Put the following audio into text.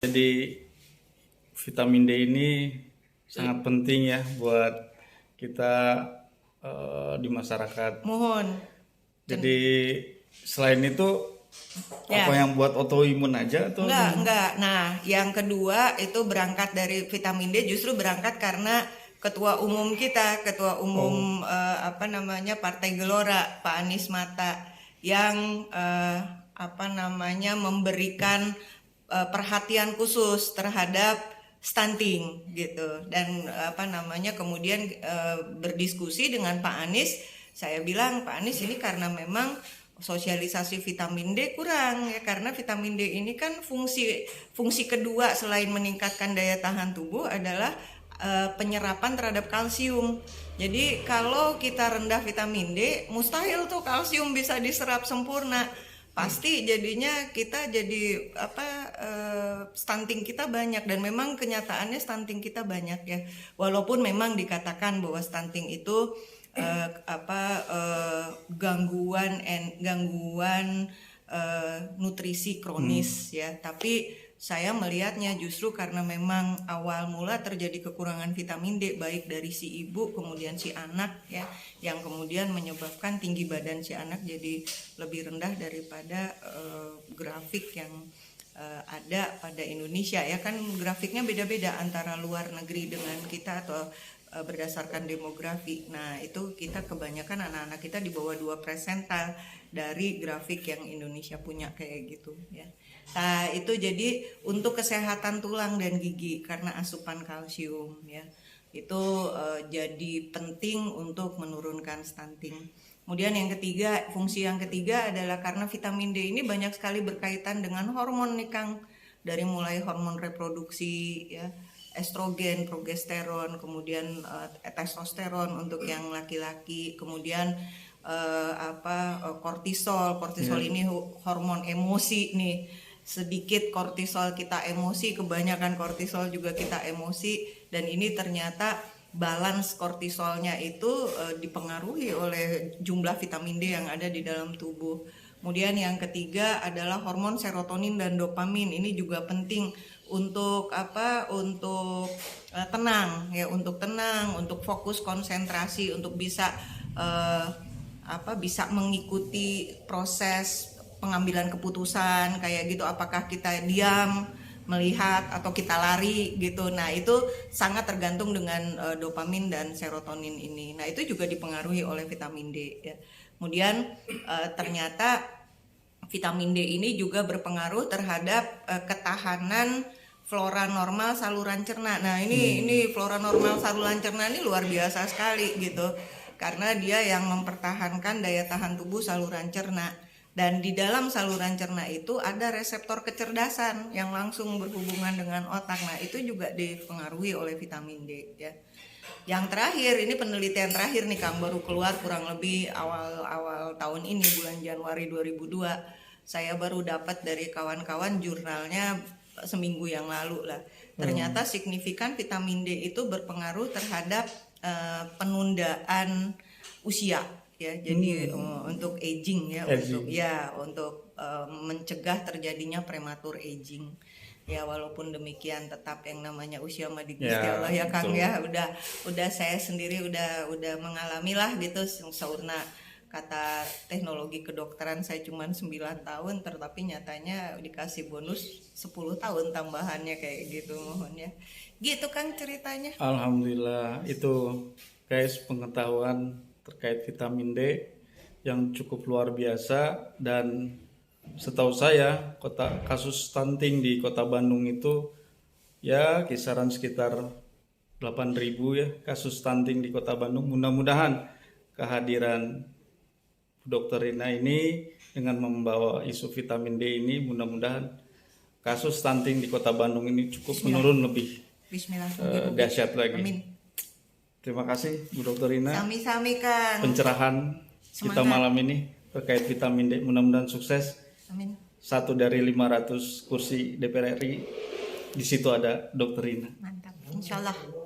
Jadi vitamin D ini sangat penting ya buat kita di masyarakat. Mohon. Jadi selain itu Ya. apa yang buat autoimun aja atau Enggak. Nah, yang kedua itu berangkat dari vitamin D, justru berangkat karena ketua umum kita, ketua umum Partai Gelora, Pak Anies Mata, yang memberikan perhatian khusus terhadap stunting gitu. Dan kemudian berdiskusi dengan Pak Anies, saya bilang, Pak Anies, ini karena memang sosialisasi vitamin D kurang ya, karena vitamin D ini kan fungsi kedua selain meningkatkan daya tahan tubuh adalah penyerapan terhadap kalsium. Jadi kalau kita rendah vitamin D, mustahil tuh kalsium bisa diserap sempurna. Pasti jadinya kita jadi stunting kita banyak, dan memang kenyataannya stunting kita banyak ya. Walaupun memang dikatakan bahwa stunting itu gangguan nutrisi kronis ya, tapi saya melihatnya justru karena memang awal mula terjadi kekurangan vitamin D baik dari si ibu kemudian si anak ya, yang kemudian menyebabkan tinggi badan si anak jadi lebih rendah daripada grafik yang ada pada Indonesia ya. Kan grafiknya beda-beda antara luar negeri dengan kita atau berdasarkan demografi. Nah, itu kita kebanyakan anak-anak kita di bawah 2 persental dari grafik yang Indonesia punya kayak gitu ya. Nah, itu jadi untuk kesehatan tulang dan gigi karena asupan kalsium ya. Itu jadi penting untuk menurunkan stunting. Kemudian yang ketiga, fungsi yang ketiga adalah karena vitamin D ini banyak sekali berkaitan dengan hormon nih Kang. Dari mulai hormon reproduksi ya, estrogen, progesteron, kemudian testosteron untuk yang laki-laki, kemudian kortisol. Kortisol ini hormon emosi nih. Sedikit kortisol kita emosi, kebanyakan kortisol juga kita emosi, dan ini ternyata balance kortisolnya itu dipengaruhi oleh jumlah vitamin D yang ada di dalam tubuh. Kemudian yang ketiga adalah hormon serotonin dan dopamin. Ini juga penting untuk tenang ya, untuk fokus konsentrasi, untuk bisa bisa mengikuti proses pengambilan keputusan kayak gitu, apakah kita diam melihat atau kita lari gitu. Nah, itu sangat tergantung dengan dopamin dan serotonin ini. Nah, itu juga dipengaruhi oleh vitamin D ya. Kemudian ternyata vitamin D ini juga berpengaruh terhadap ketahanan flora normal saluran cerna. Nah, ini flora normal saluran cerna ini luar biasa sekali gitu. Karena dia yang mempertahankan daya tahan tubuh saluran cerna. Dan di dalam saluran cerna itu ada reseptor kecerdasan yang langsung berhubungan dengan otak. Nah, itu juga dipengaruhi oleh vitamin D ya. Yang terakhir, ini penelitian terakhir nih Kang, baru keluar kurang lebih awal tahun ini, bulan Januari 2002. Saya baru dapat dari kawan-kawan, jurnalnya seminggu yang lalu lah. Ternyata signifikan vitamin D itu berpengaruh terhadap penundaan usia ya. Jadi untuk aging ya, untuk mencegah terjadinya prematur aging. Ya, walaupun demikian tetap yang namanya usia mah di Gusti Allah ya Kang ya. Udah saya sendiri udah mengalami lah gitu, saurna kata teknologi kedokteran saya cuma 9 tahun, tetapi nyatanya dikasih bonus 10 tahun tambahannya kayak gitu. Mohon ya. Gitu Kang ceritanya. Alhamdulillah, itu guys pengetahuan terkait vitamin D yang cukup luar biasa. Dan setahu saya kasus stunting di Kota Bandung itu ya kisaran sekitar 8.000 ya kasus stunting di Kota Bandung. Mudah-mudahan kehadiran Dr. Rina ini dengan membawa isu vitamin D ini, mudah-mudahan kasus stunting di Kota Bandung ini cukup menurun lebih dahsyat lagi. Amin. Terima kasih Bu Dr. Rina. Sami-sami Kang. Pencerahan kita malam ini terkait vitamin D, mudah-mudahan sukses. Amin. 1 dari 500 kursi DPR RI, di situ ada Dr. Rina. Mantap. Insyaallah.